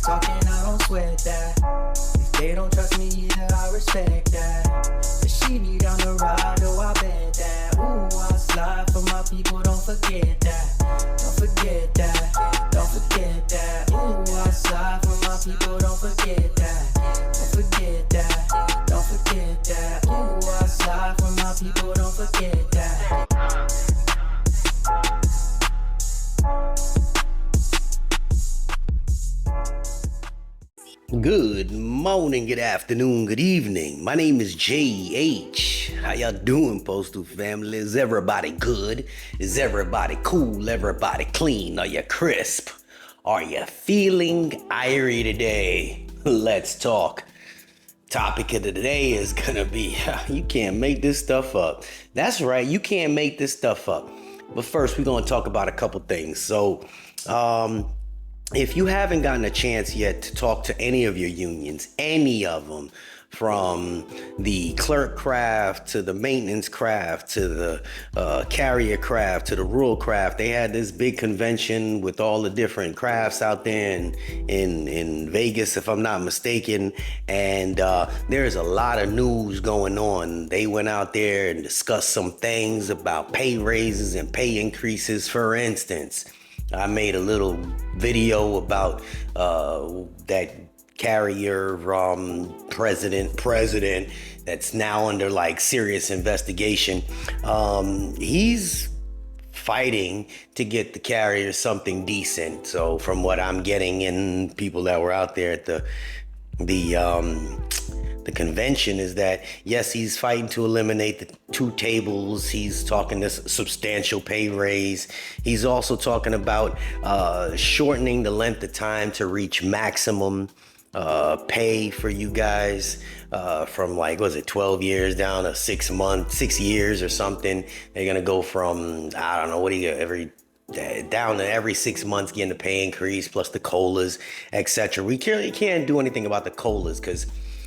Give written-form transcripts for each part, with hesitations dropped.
talking, I don't sweat that. If they don't trust me either, I respect that. But she need down the ride, oh I bet that. Ooh, I slide for my people, don't forget that. Don't forget that, don't forget that. Ooh, I slide for my people, don't forget that. Don't forget that, don't forget that. Ooh, I slide for my people, don't forget that. Good morning, good afternoon, good evening. My name is JH. How y'all doing, Postal family? Is everybody good? Is everybody cool? Everybody clean? Are you crisp? Are you feeling irie today? Let's talk. Topic of the day is gonna be, you can't make this stuff up. That's right, you can't make this stuff up. But first, we're gonna talk about a couple things. So, if you haven't gotten a chance yet to talk to any of your unions, any of them, from the clerk craft to the maintenance craft to the carrier craft to the rural craft, they had this big convention with all the different crafts out there in Vegas, if I'm not mistaken. And there's a lot of news going on. They went out there and discussed some things about pay raises and pay increases. For instance, I made a little video about that carrier president that's now under like serious investigation. He's fighting to get the carrier something decent. So from what I'm getting in people that were out there at the convention is that, yes, he's fighting to eliminate the two tables. He's talking this substantial pay raise. He's also talking about shortening the length of time to reach maximum pay for you guys from like, was it 12 years down to 6 months, 6 years or something. They're going to go from, I don't know, what do you get, down to every 6 months getting the pay increase plus the COLAs, etc. We can't do anything about the COLAs because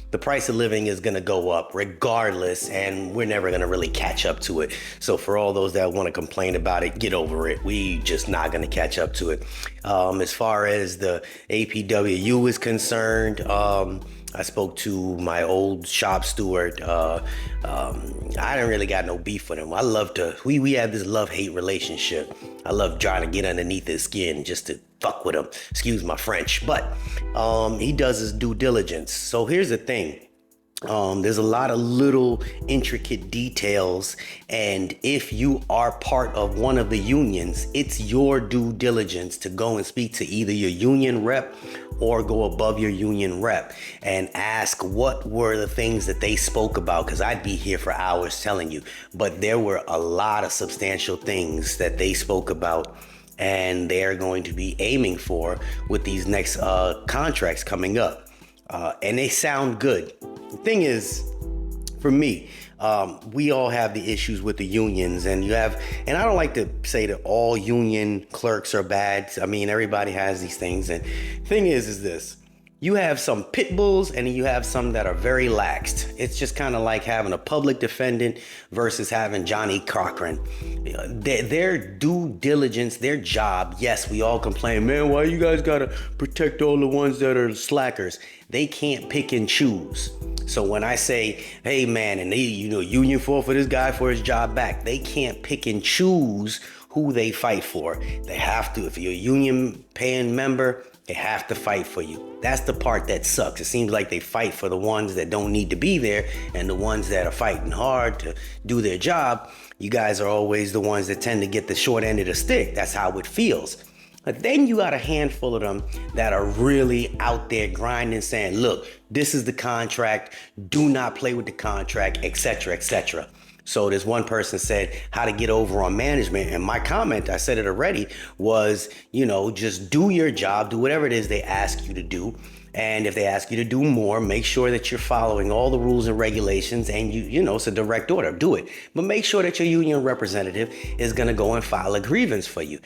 the price of living is going to go up regardless, and we're never going to really catch up to it. So for all those that want to complain about it, get over it. We just not going to catch up to it. As far as the APWU is concerned, I spoke to my old shop steward. I didn't really got no beef with him. I love to, we have this love-hate relationship. I love trying to get underneath his skin just to fuck with him. Excuse my French. But he does his due diligence. So here's the thing. There's a lot of little intricate details, and if you are part of one of the unions, it's your due diligence to go and speak to either your union rep or go above your union rep and ask what were the things that they spoke about, because I'd be here for hours telling you, but there were a lot of substantial things that they spoke about and they're going to be aiming for with these next contracts coming up, and they sound good. The thing is, for me, we all have the issues with the unions, and I don't like to say that all union clerks are bad. I mean, everybody has these things, and the thing is this. You have some pit bulls and you have some that are very laxed. It's just kind of like having a public defendant versus having Johnny Cochran. Their due diligence, their job, yes, we all complain, man, why you guys gotta protect all the ones that are slackers? They can't pick and choose. So when I say, hey man, and they, union fought for this guy for his job back, they can't pick and choose who they fight for. They have to. If you're a union paying member, they have to fight for you. That's the part that sucks. It seems like they fight for the ones that don't need to be there, and the ones that are fighting hard to do their job, you guys are always the ones that tend to get the short end of the stick. That's how it feels. But then you got a handful of them that are really out there grinding, saying, look, this is the contract. Do not play with the contract, etc., etc. So this one person said how to get over on management. And my comment, I said it already, was, just do your job, do whatever it is they ask you to do. And if they ask you to do more, make sure that you're following all the rules and regulations, and it's a direct order, do it. But make sure that your union representative is going to go and file a grievance for you,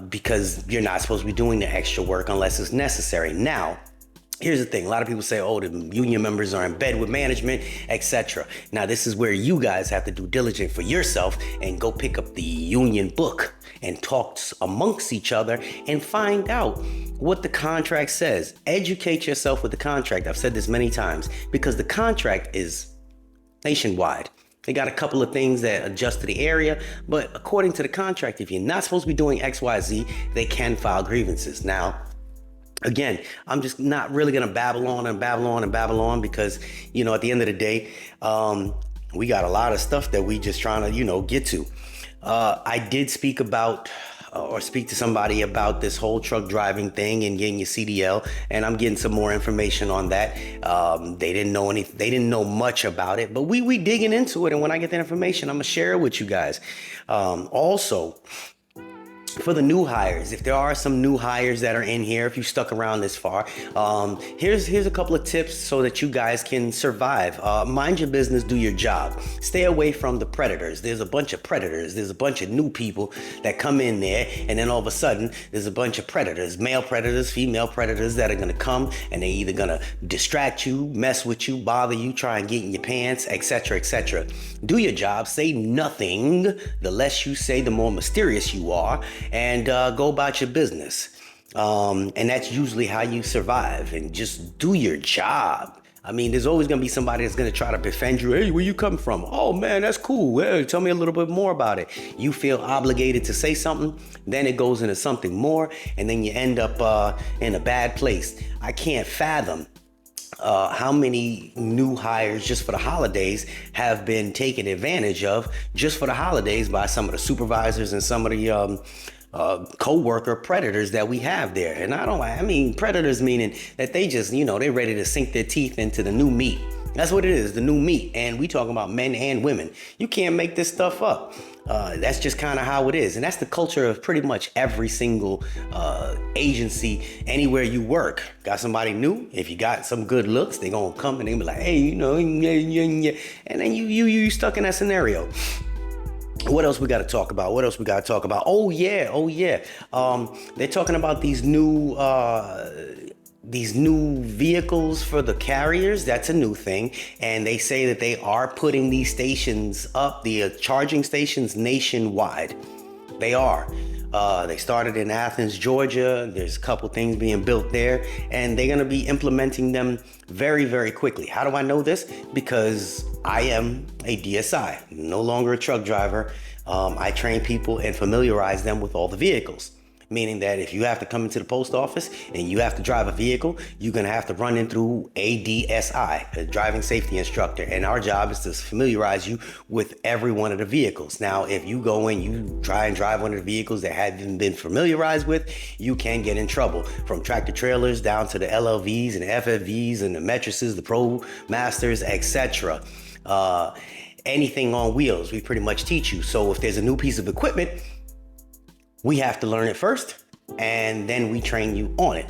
because you're not supposed to be doing the extra work unless it's necessary. Now, here's the thing. A lot of people say, oh, the union members are in bed with management, etc. Now, this is where you guys have to do diligence for yourself and go pick up the union book and talk amongst each other and find out what the contract says. Educate yourself with the contract. I've said this many times because the contract is nationwide. They got a couple of things that adjust to the area, but according to the contract, if you're not supposed to be doing X, Y, Z, they can file grievances. Now, again, I'm just not really going to babble on because, you know, at the end of the day, we got a lot of stuff that we just trying to, you know, get to. I did speak to somebody about this whole truck driving thing and getting your CDL, and I'm getting some more information on that. They didn't know much about it, but we digging into it, and when I get that information, I'm gonna share it with you guys. Also, for the new hires, if there are some new hires that are in here, if you stuck around this far, here's a couple of tips so that you guys can survive. Mind your business, do your job. Stay away from the predators. There's a bunch of predators. There's a bunch of new people that come in there, and then all of a sudden, there's a bunch of predators, male predators, female predators that are gonna come, and they're either gonna distract you, mess with you, bother you, try and get in your pants, etc., etc. Do your job. Say nothing. The less you say, the more mysterious you are. And go about your business. And that's usually how you survive. And just do your job. I mean, there's always going to be somebody that's going to try to defend you. Hey, where you come from? Oh, man, that's cool. Hey, tell me a little bit more about it. You feel obligated to say something. Then it goes into something more. And then you end up in a bad place. I can't fathom how many new hires just for the holidays have been taken advantage of just for the holidays by some of the supervisors and some of the co-worker predators that we have there. And I mean predators meaning that they just, you know, they're ready to sink their teeth into the new meat. That's what it is, the new meat. And we talking about men and women. You can't make this stuff up. That's just kind of how it is. And that's the culture of pretty much every single agency, anywhere you work. Got somebody new, if you got some good looks, they gonna come and they be like, hey, you know, yeah. And then you stuck in that scenario. What else we got to talk about? Oh yeah. They're talking about these new vehicles for the carriers. That's a new thing. And they say that they are putting these stations up, the charging stations nationwide. They are. They started in Athens, Georgia. There's a couple things being built there, and they're going to be implementing them very, very quickly. How do I know this? Because I am a DSI, no longer a truck driver. I train people and familiarize them with all the vehicles. Meaning that if you have to come into the post office and you have to drive a vehicle, you're going to have to run in through a DSI, a driving safety instructor. And our job is to familiarize you with every one of the vehicles. Now, if you go in, you try and drive one of the vehicles that haven't been familiarized with, you can get in trouble. From tractor trailers down to the LLVs and FFVs and the mattresses, the Pro Masters, etc. Anything on wheels, we pretty much teach you. So if there's a new piece of equipment, we have to learn it first, and then we train you on it.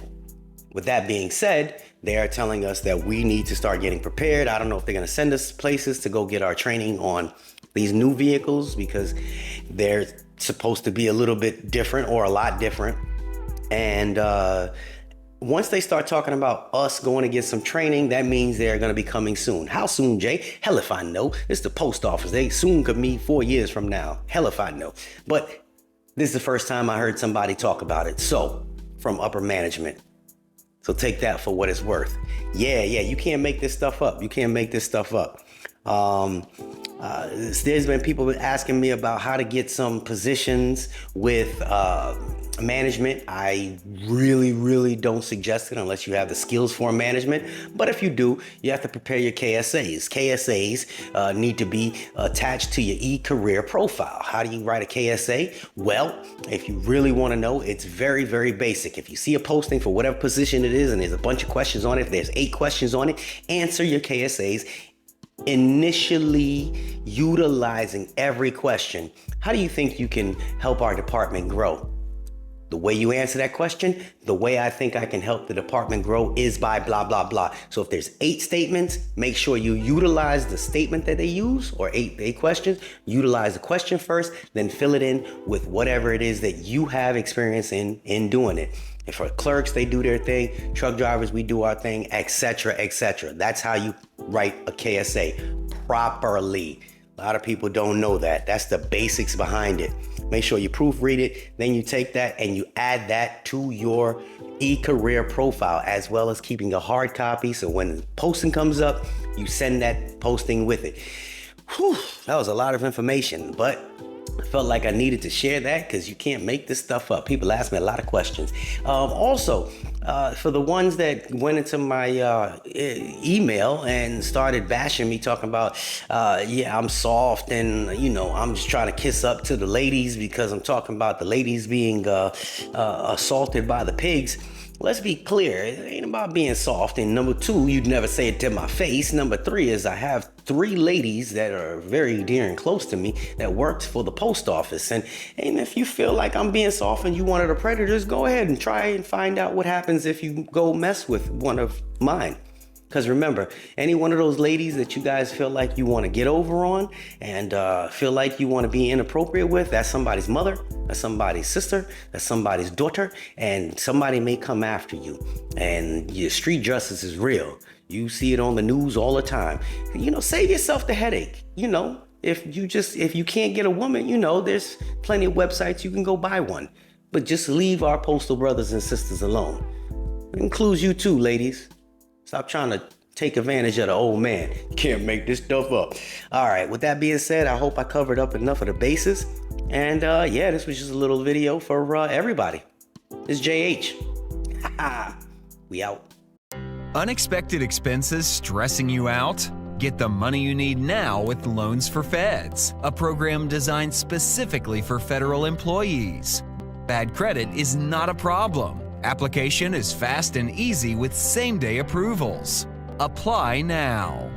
With that being said, they are telling us that we need to start getting prepared. I don't know if they're going to send us places to go get our training on these new vehicles because they're supposed to be a little bit different or a lot different. And once they start talking about us going to get some training, that means they're going to be coming soon. How soon, Jay? Hell if I know. It's the post office. They soon could mean 4 years from now. Hell if I know. But this is the first time I heard somebody talk about it. So, from upper management. So take that for what it's worth. Yeah, you can't make this stuff up. There's been people asking me about how to get some positions with management. I really don't suggest it unless you have the skills for management. But if you do, you have to prepare your KSAs. KSAs need to be attached to your e-career profile. How do you write a KSA? Well, if you really want to know, it's very, very basic. If you see a posting for whatever position it is and there's a bunch of questions on it, if there's 8 questions on it, answer your KSAs. Initially utilizing every question. How do you think you can help our department grow? The way you answer that question, the way I think I can help the department grow is by blah, blah, blah. So if there's 8 statements, make sure you utilize the statement that they use, or 8 questions. Utilize the question first, then fill it in with whatever it is that you have experience in doing it. And for clerks, they do their thing. Truck drivers, we do our thing, etc., etc. That's how you write a KSA properly. A lot of people don't know that. That's the basics behind it. Make sure you proofread it. Then you take that and you add that to your e-career profile, as well as keeping a hard copy. So when posting comes up, you send that posting with it. Whew, that was a lot of information, but I felt like I needed to share that because you can't make this stuff up. People ask me a lot of questions. Also, for the ones that went into my email and started bashing me, talking about, yeah, I'm soft and, you know, I'm just trying to kiss up to the ladies because I'm talking about the ladies being assaulted by the pigs. Let's be clear, it ain't about being soft. And number two, you'd never say it to my face. Number three is I have 3 ladies that are very dear and close to me that worked for the post office. And if you feel like I'm being soft and you one of the predators, go ahead and try and find out what happens if you go mess with one of mine. Because remember, any one of those ladies that you guys feel like you want to get over on and feel like you want to be inappropriate with, that's somebody's mother, that's somebody's sister, that's somebody's daughter, and somebody may come after you. And your street justice is real. You see it on the news all the time. You know, save yourself the headache. You know, if you can't get a woman, you know, there's plenty of websites you can go buy one. But just leave our postal brothers and sisters alone. It includes you too, ladies. Stop trying to take advantage of the old man. You can't make this stuff up. All right, with that being said, I hope I covered up enough of the bases. And yeah, this was just a little video for everybody. This is JH. We out. Unexpected expenses stressing you out? Get the money you need now with Loans for Feds, a program designed specifically for federal employees. Bad credit is not a problem. Application is fast and easy with same-day approvals. Apply now.